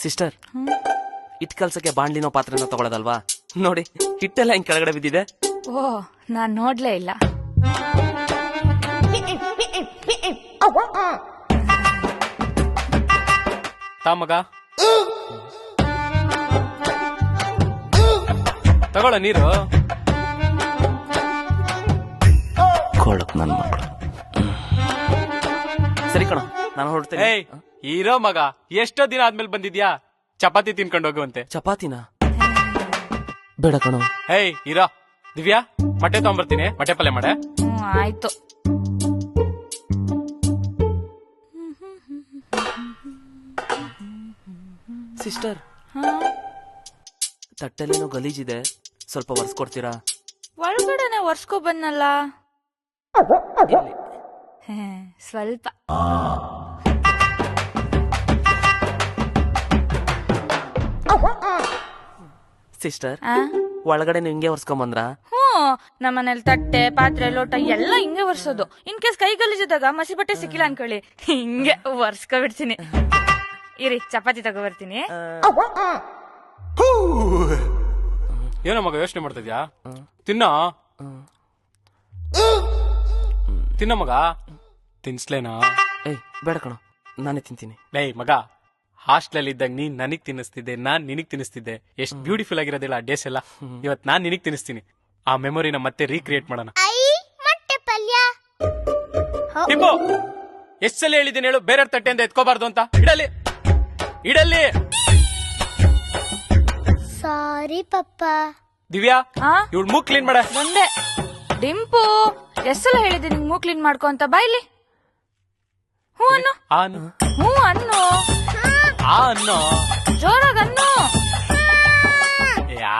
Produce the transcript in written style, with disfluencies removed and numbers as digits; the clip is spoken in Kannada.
Sister, hit ಕಲ್ಸಕ್ಕೆ ಬಾಣ್ಲಿನೋ ಪಾತ್ರೆನೋ ತಗೊಳ್ಳೋದಲ್ವಾ? ನೋಡಿ ಹಿಟ್ಟೆಲ್ಲ ಹಿಂಗ್ ಕೆಳಗಡೆ ಬಿದ್ದಿದೆ. ಓ, ನಾನ್ ನೋಡ್ಲೇ ಇಲ್ಲ. ಮಗ ತಗೊಳ ನೀರು. ಕೊಳಕ್ ನನ್ ಮಕ್ಕಳು. ಸರಿ ಕಣ, ನಾನು ಹೊರಡ್ತೇನೆ. ಏಯ್ ಇರೋ ಮಗ, ಎಷ್ಟೋ ದಿನ ಆದ್ಮೇಲೆ ಬಂದಿದ್ಯಾ? ಚಪಾತಿ ತಿನ್ಕೊಂಡು ಹೋಗುವಂತೆ. ಚಪಾತಿನ ಬೇಡ ಕಣೋ. ಏಯ್ ಇರೋ. ದಿವ್ಯಾ, ಮೊಟ್ಟೆ ತಗೊಂಬರ್ತೀನಿ, ಮೊಟ್ಟೆ ಪಲ್ಯ ಮಾಡೆ. ಆಯ್ತು. ಸಿಸ್ಟರ್, ತಟ್ಟೆಲ್ಲೇನೋ ಗಲೀಜಿದೆ, ಸ್ವಲ್ಪ ಒರೆಸ್ಕೊಡ್ತೀರಾ? ಒಳಗಡೆನೆ ಒರ್ಸ್ಕೊ ಬಂದಲ್ಲ. ಸ್ವಲ್ಪ. ಸಿಸ್ಟರ್, ಒಳಗಡೆ ಹಿಂಗೆ ಒರ್ಸ್ಕೊಂಬಂದ್ರ? ನಮ್ಮನೇಲಿ ತಟ್ಟೆ ಪಾತ್ರೆ ಲೋಟ ಎಲ್ಲ ಹಿಂಗೆ ಒರ್ಸೋದು. ಇನ್ ಕೇಸ್ ಕೈ ಗಲೀಜಿದಾಗ ಮಸಿ ಬಟ್ಟೆ ಸಿಕ್ಕಿಲ್ಲ ಅನ್ಕೊಳ್ಳಿ, ಹಿಂಗೆ ಒರ್ಸ್ಕೊ ಬಿಡ್ತೀನಿ. ಇರಿ, ಚಪಾತಿ ತಗೋ ಬರ್ತೀನಿ. ಏನೋ ಮಗ ಯೋಚನೆ ಮಾಡ್ತಿದ್ಯಾ? ತಿನ್ನ ತಿನ್ನ ಮಗ. ತಿನ್ಸ್ಲೇನಾ? ಏಯ್ ಬೇಡ ಕಣೋ, ನಾನೇ ತಿಂತೀನಿ. ಏಯ್ ಮಗ, ಹಾಸ್ಟೆಲ್ ಇದ್ದಾಗ ನೀನ್ ನನಗ್ ತಿನ್ನಿಸ್ತಿದ್ದೆ, ನಾನ್ ನಿನಗ್ ತಿನ್ನಿಸ್ತಿದ್ದೆ. ಎಷ್ಟ್ ಬ್ಯೂಟಿಫುಲ್ ಆಗಿರೋದಿಲ್ಲ ಆ ಡೇಸ್ ಎಲ್ಲ. ಇವತ್ ನಾನ್ ನಿನಗ್ ತಿನ್ನಿಸ್ತೀನಿ. ಆ ಮೆಮೊರಿನ ಮತ್ತೆ ರೀಕ್ರಿಯೇಟ್ ಮಾಡೋಣ. ಟಿಂಬು, ಎಷ್ಟ್ ಸಲ ಹೇಳಿದ್ದೀನಿ ಹೇಳು, ಬೇರೆ ತಟ್ಟೆಯಿಂದ ಎತ್ಕೋಬಾರ್ದು ಅಂತ. ಇಡಲಿ ಇಡಲಿ. ಸಾರಿ ಪಪ್ಪ. ದಿವ್ಯಾ, ಇವಳು ಮೂಗ್ ಕ್ಲೀನ್ ಮಾಡ. ಬಂದೆ. ಡಿಂಪು, ಎಷ್ಟೆಲ್ಲ ಹೇಳಿದೆ ನಿಂಗ್ ಮೂಗ್ ಕ್ಲೀನ್ ಮಾಡ್ಕೊ ಅಂತ. ಬಾಯ್ಲಿ. ಹ್ಞೂ ಅನ್ನು. ಹ್ಞೂ ಅನ್ನು. ಅನ್ನೋ ಜೋರಾಗ ಅನ್ನು. ಯಾ